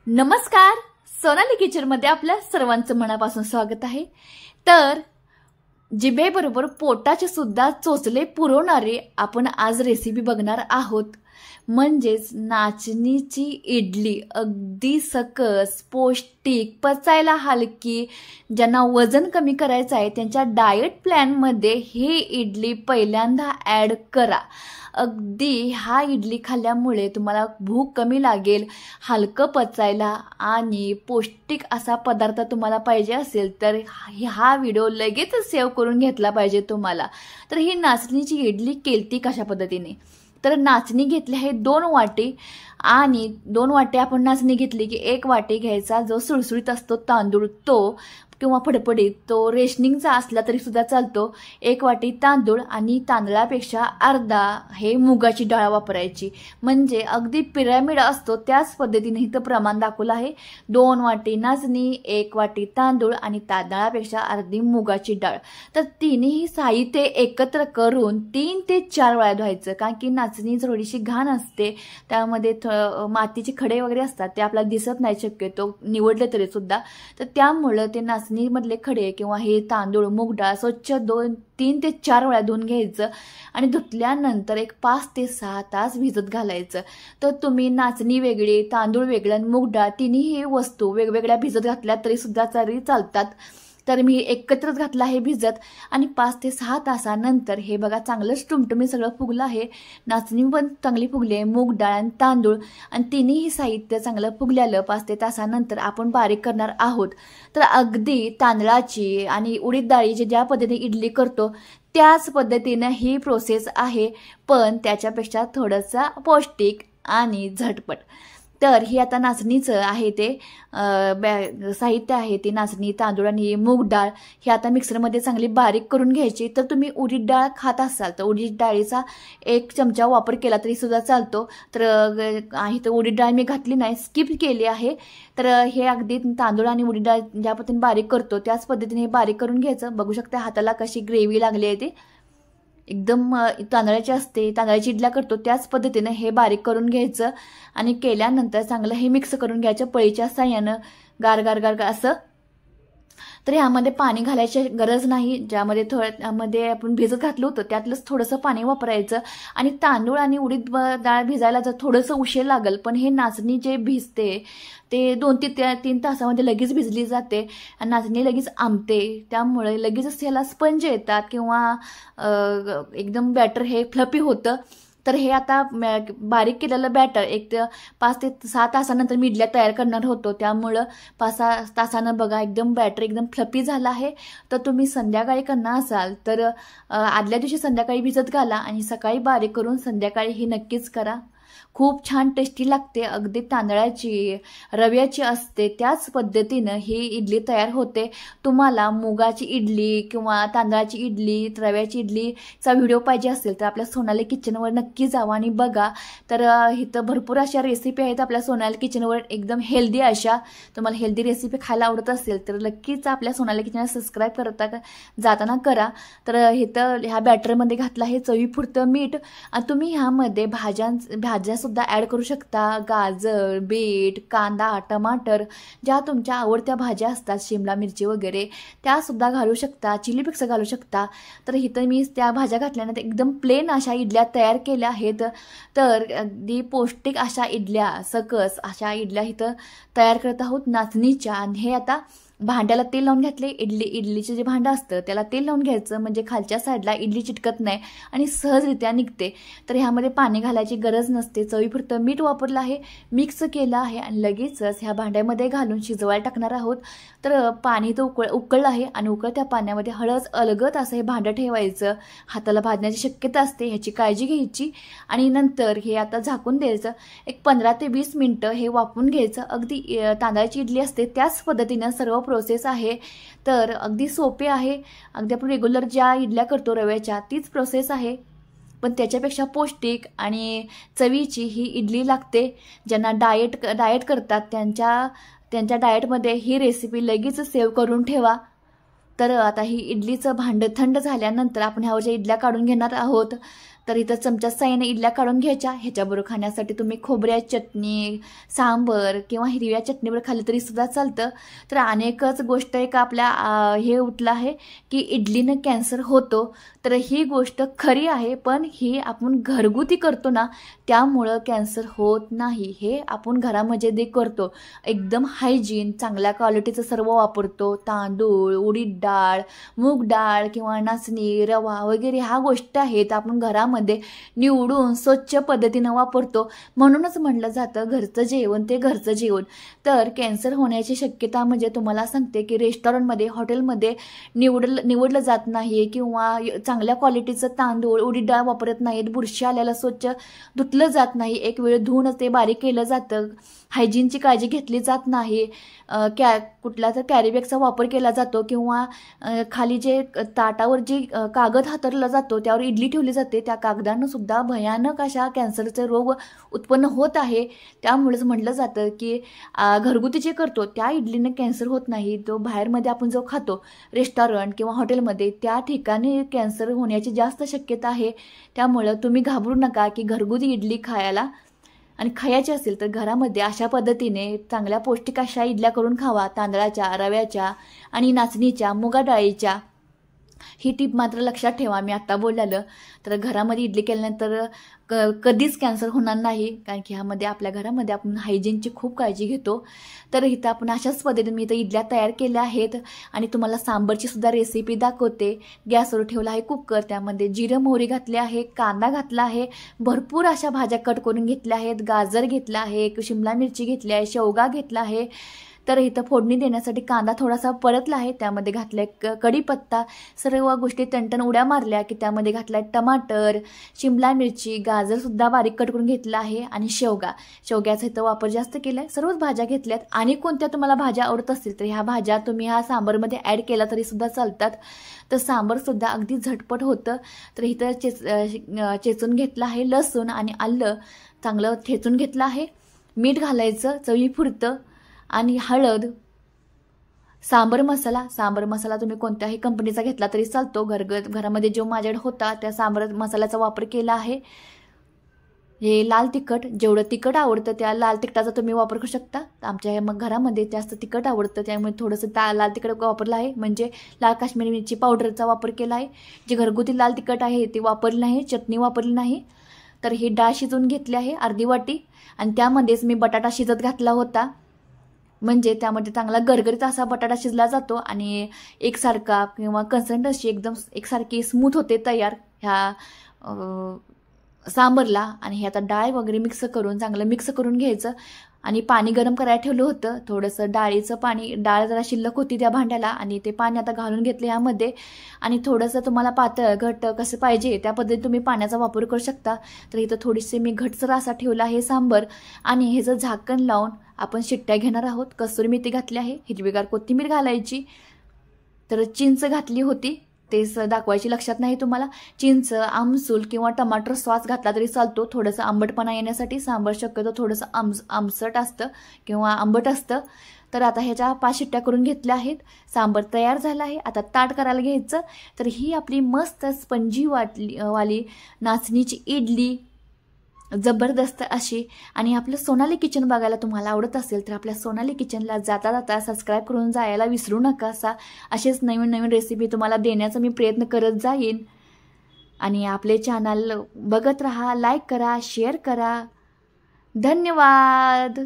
नमस्कार, सोनाली किचनमध्ये आपल्या सर्वांचं मनापासून स्वागत आहे। तर जिभेबरोबर पोटाचे सुद्धा चोचले पुरवणारे आपण आज रेसिपी बघणार आहोत। म्हणजेच नाचणीची इडली, अगदी सकस, पौष्टिक, पचायला हलकी, ज्यांना वजन कमी करायचं आहे त्यांच्या डाएट प्लॅनमध्ये ही इडली पहिल्यांदा ॲड करा। अगदी हा इडली खाल्ल्यामुळे तुम्हाला भूक कमी लागेल, हलकं पचायला आणि पौष्टिक असा पदार्थ तुम्हाला पाहिजे असेल तर हा व्हिडिओ लगेच सेव्ह करून घेतला पाहिजे तुम्हाला। तर ही नाचणीची इडली केलती कशा पद्धतीने, तर नाचणी घेतली आहे 2 वाटी आणि 2 वाटी आपण नाचणी घेतली की 1 वाटी घ्यायचा जो सुळसुळीत असतो तांदूळ तो किंवा फडफडीत तो रेशनिंगचा असला तरी सुद्धा चालतो। 1 वाटी तांदूळ आणि तांदळापेक्षा अर्धा हे मुगाची डाळ वापरायची, म्हणजे अगदी पिरॅमिड असतो त्याच पद्धतीने इथं प्रमाण दाखवलं आहे। 2 वाटी नाचणी, 1 वाटी तांदूळ आणि तांदळापेक्षा अर्धी मुगाची डाळ। तर तिन्ही साहित्य एकत्र करून 3 ते 4 वेळा धुवायचं, कारण की नाचणी थोडीशी घाण असते, त्यामध्ये मातीचे खडे वगैरे असतात, ते आपल्याला दिसत नाही शक्यतो निवडले तरी सुद्धा। तर त्यामुळे ते नाचणीमधले खडे किंवा हे तांदूळ मूग डाळ स्वच्छ 3 ते 4 वेळा धुवून घ्यायचं आणि धुतल्यानंतर एक 5 ते 6 तास भिजत घालायचं। तर तुम्ही नाचणी वेगळी, तांदूळ वेगळं आणि मूग डाळ तिन्ही वस्तू वेगवेगळ्या भिजत घातल्या तरी सुद्धा चालतात। तर मी एकत्रच घातला आहे भिजत आणि 5 ते 6 तासानंतर हे बघा चांगलंच टुमटुमी सगळं फुगलं आहे। नाचणी पण चांगली फुगली आहे, मूग डाळ आणि तांदूळ आणि तिन्ही साहित्य चांगलं फुगल्यालं 5 ते तासानंतर आपण बारीक करणार आहोत। तर अगदी तांदळाची आणि उडीद डाळीची ज्या पद्धतीने इडली करतो त्याच पद्धतीने ही प्रोसेस आहे, पण त्याच्यापेक्षा थोडंसं पौष्टिक आणि झटपट। तर ही आता नाचणीचं आहे ते साहित्य आहे ते नाचणी, तांदूळ आणि मूग डाळ हे आता मिक्सरमध्ये चांगली बारीक करून घ्यायची। तर तुम्ही उडीद डाळ खात असाल तर उडीद डाळीचा 1 चमचा वापर केला तरी सुद्धा चालतो। तर इथं उडीद डाळ मी घातली नाही, स्किप केली आहे। तर हे अगदी तांदूळ आणि उडीद डाळ ज्या पद्धतीने बारीक करतो त्याच पद्धतीने हे बारीक करून घ्यायचं। बघू शकता हाताला कशी ग्रेव्ही लागली आहे ती, एकदम तांदळाची असते, तांदळाची इडल्या करतो त्याच पद्धतीने हे बारीक करून घ्यायचं आणि केल्यानंतर चांगलं हे मिक्स करून घ्यायचं पळीच्या साह्यानं गार गार गार असं। तर ह्यामध्ये पाणी घालायची गरज नाही, ज्यामध्ये थोड्यामध्ये आपण भिजत घातलं होतं त्यातलंच थोडंसं पाणी वापरायचं। आणि तांदूळ आणि उडीद डाळ भिजायला जर थोडंसं उशीर लागेल, पण हे नाचणी जे भिजते ते 2 ते 3 तासामध्ये लगेच भिजली जाते आणि नाचणी लगेच आंबते, त्यामुळे लगेचच ह्याला स्पंज येतात किंवा एकदम बॅटर हे फ्लफी होतं। तर हे आता बारीक केलेलं बॅटर 5 ते 6 तासानंतर मी इडल्या तयार करणार होतो, त्यामुळं 5-6 तासानं बघा एकदम बॅटर एकदम फ्लफी झाला आहे। तर तुम्ही संध्याकाळी करणार असाल तर आदल्या दिवशी संध्याकाळी भिजत घाला आणि सकाळी बारीक करून संध्याकाळी ही नक्कीच करा, खूप छान टेस्टी लागते। अगदी तांदळाची रव्याची असते त्याच पद्धतीनं ही इडली तयार होते। तुम्हाला मुगाची इडली किंवा तांदळाची इडली, रव्याची इडलीचा व्हिडिओ पाहिजे असेल तर आपल्या सोनाली किचनवर नक्की जावा आणि बघा। तर इथं भरपूर अशा रेसिपी आहेत आपल्या सोनाली किचनवर, एकदम हेल्दी अशा। तुम्हाला हेल्दी रेसिपी खायला आवडत असेल तर नक्कीच आपल्या सोनाली किचनला सबस्क्राईब करता जाताना करा। तर इथं ह्या बॅटरमध्ये घातलं आहे चवीपुरतं मीठ आणि तुम्ही ह्यामध्ये भाज्या सुद्धा ॲड करू शकता, गाजर, बीट, कांदा, टमाटर, ज्या तुमच्या आवडत्या भाज्या असतात, शिमला मिरची वगैरे त्या सुद्धा घालू शकता, चिली फ्लेक्स घालू शकता। तर इथं मी त्या भाज्या घातल्यानंतर एकदम प्लेन अशा इडल्या तयार केल्या आहेत। तर अगदी पौष्टिक अशा इडल्या, सकस अशा इडल्या इथं तयार करत आहोत नाचणीच्या। आणि हे आता भांड्याला तेल लावून घातले, इडलीचं जे भांडं असतं त्याला तेल लावून घ्यायचं, म्हणजे खालच्या साईडला इडली चिटकत नाही आणि सहजरित्या निघते। तर ह्यामध्ये पाणी घालायची गरज नसते, चवीपुरतं मीठ वापरलं आहे, मिक्स केलं आहे आणि लगेचच ह्या भांड्यामध्ये घालून शिजवायला टाकणार आहोत। तर पाणी तर उकळलं आहे आणि उकळत्या पाण्यामध्ये हळद अलगद असं हे भांडं ठेवायचं, हाताला भाजण्याची शक्यता असते, ह्याची काळजी घ्यायची। आणि नंतर हे आता झाकून द्यायचं, एक 15 ते 20 मिनिटं हे वाफवून घ्यायचं। अगदी तांदळाची इडली असते त्याच पद्धतीनं सर्व प्रोसेस आहे। तर अगदी सोपे आहे, अगदी आपण रेग्युलर ज्या इडल्या करतो रव्याच्या तीच प्रोसेस आहे, पण त्याच्यापेक्षा पौष्टिक आणि चवीची ही इडली लागते। ज्यांना डाएट करतात त्यांच्या डाएटमध्ये ही रेसिपी लगेच सेव्ह करून ठेवा। तर आता ही इडलीचं भांडं थंड झाल्यानंतर आपण ह्यावरच्या इडल्या काढून घेणार आहोत। तर इथं चमचा साईने इडल्या काढून घ्यायच्या. ह्याच्याबरोबर खाण्यासाठी तुम्ही खोबऱ्या चटणी, सांबर किंवा हिरव्या चटणीवर खाल्ली तरी सुद्धा चालतं. तर अनेकच गोष्ट एक आपल्या हे उठलं आहे की इडलीनं कॅन्सर होतो. तर ही गोष्ट खरी आहे, पण ही आपण घरगुती करतो ना, त्यामुळं कॅन्सर होत नाही. हे आपण घरामध्ये जे करतो एकदम हायजीन चांगल्या क्वालिटीचं सर्व वापरतो. तांदूळ, उडीद डाळ, मूग डाळ किंवा नाचणी, रवा वगैरे ह्या गोष्टी आहेत आपण घरामध्ये निवडून स्वच्छ पद्धतीनं वापरतो. म्हणूनच म्हटलं जातं घरचं जेवण ते घरचं जेवण. तर कॅन्सर होण्याची शक्यता म्हणजे तुम्हाला सांगते की रेस्टॉरंटमध्ये, हॉटेलमध्ये निवडलं जात नाही किंवा चांगल्या क्वालिटीचं तांदूळ, उडीद डाळ वापरत नाहीत. बुरशी आल्याला स्वच्छ धुतलं जात नाही, एक वेळ धुवूनच ते बारीक केलं जातं. हायजीनची काळजी घेतली जात नाही. कुठला तर कॅरीबॅगचा वापर केला जातो किंवा खाली जे ताटावर जी कागद हातरला जातो त्यावर इडली ठेवली जाते, त्या कागदानं सुद्धा भयानक अशा कॅन्सरचे रोग उत्पन्न होत आहे. त्यामुळेच म्हटलं जातं की घरगुती जे करतो त्या इडलीनं कॅन्सर होत नाही. तो बाहेरमध्ये आपण जो खातो रेस्टॉरंट किंवा हॉटेलमध्ये त्या ठिकाणी कॅन्सर होण्याची जास्त शक्यता आहे. त्यामुळं तुम्ही घाबरू नका की घरगुती इडली खायला आणि खायची असेल तर घरामध्ये अशा पद्धतीने चांगल्या पौष्टिक अशा इडल्या करून खावा. तांदळाच्या, रव्याच्या आणि नाचणीच्या, मुगा डाळीच्या. ही टीप मात्र लक्षात ठेवा मी आत्ता बोललेलं. तर घरामध्ये इडली केल्यानंतर कधीच कॅन्सर होणार नाही, कारण की ह्यामध्ये आपल्या घरामध्ये आपण हायजीनची खूप काळजी घेतो. तर इथं आपण अशाच पद्धतीने मी इथं इडल्या तयार केल्या आहेत आणि तुम्हाला सांबरची सुद्धा रेसिपी दाखवते. गॅसवर ठेवला आहे कुकर, त्यामध्ये जिरं मोहरी घातले आहे, कांदा घातला आहे, भरपूर अशा भाज्या कट करून घेतल्या आहेत. गाजर घेतला आहे, शिमला मिरची घेतली आहे, शेवगा घेतला आहे. तर इथं फोडणी देण्यासाठी कांदा थोडासा परतला आहे, त्यामध्ये घातला आहे कढीपत्ता. सर्व गोष्टी टणटण उड्या मारल्या की त्यामध्ये घातला आहे टमाटर, शिमला मिरची, गाजरसुद्धा बारीक कट करून घेतला आहे आणि शेवग्याचा इथं वापर जास्त केला आहे. सर्वच भाज्या घेतल्यात. आणि कोणत्या तुम्हाला भाज्या आवडत असतील तर ह्या भाज्या तुम्ही ह्या सांबरमध्ये ॲड केला तरी सुद्धा चालतात. तर सांबरसुद्धा अगदी झटपट होतं. तर इथं चेचून घेतलं आहे लसूण आणि आलं चांगलं ठेचून घेतलं आहे. मीठ घालायचं चवीपुरतं आणि हळद. सांबर मसाला तुम्ही कोणत्याही कंपनीचा घेतला तरी चालतो. घरामध्ये जो माझ्याकडे होता त्या सांबर मसाल्याचा वापर केला आहे. हे लाल तिखट, जेवढं तिखट आवडतं त्या लाल तिखटाचा तुम्ही वापर करू शकता. आमच्या मग घरामध्ये जास्त तिखट आवडतं त्यामुळे थोडंसं लाल तिखट वापरलं आहे. म्हणजे लाल काश्मीरी मिरची पावडरचा वापर केला आहे. जे घरगुती लाल तिखट आहे ते वापरली नाही, चटणी वापरली नाही. तर ही डाळ शिजवून घेतली आहे अर्धी वाटी आणि त्यामध्येच मी बटाटा शिजत घातला होता. म्हणजे त्यामध्ये चांगला गरगरीत असा बटाटा शिजला जातो आणि एकसारखा किंवा कन्सिस्टन्सी एकदम एकसारखी स्मूथ होते तयार ह्या सांबरला. आणि हे आता डाळ वगैरे चांगलं मिक्स करून घ्यायचं आणि पाणी गरम करायला ठेवलं होतं. थोडंसं डाळीचं पाणी, डाळ जरा शिल्लक होती त्या भांड्याला आणि ते पाणी आता घालून घेतलं ह्यामध्ये. आणि थोडंसं तुम्हाला पातळ घट्ट कसं पाहिजे त्या पद्धतीने तुम्ही पाण्याचा वापर करू शकता. तर इथं थोडीशी मी घटसर असा ठेवला आहे सांबर आणि ह्याचं झाकण लावून आपण शिट्ट्या घेणार आहोत. कसुरी मेथी घातली आहे, हिरवीगार कोथिंबीर घालायची. तर चिंच घातली होती, तेच दाखवायची लक्षात नाही तुम्हाला. चिंच, आमसूल किंवा टमाटर सॉस घातला तरी चालतो थोडंसं आंबटपणा येण्यासाठी. सांबर शक्यतो थोडंसं आमसट असतं किंवा आंबट असतं. तर आता ह्याच्या 5 शिट्ट्या करून घेतल्या आहेत. सांबर तयार झालं आहे. आता ताट करायला घ्यायचं. तर ही आपली मस्त स्पंजी वाली नाचणीची इडली जबरदस्त अशी. आणि आपलं सोनाली किचन बघायला तुम्हाला आवडत असेल तर आपल्या सोनाली किचनला जाता जाता सबस्क्राईब करून जायला विसरू नका. असेच नवीन नवीन रेसिपी तुम्हाला देण्याचा मी प्रयत्न करत जाईन. आणि आपले चॅनल बघत राहा, लाईक करा, शेअर करा. धन्यवाद.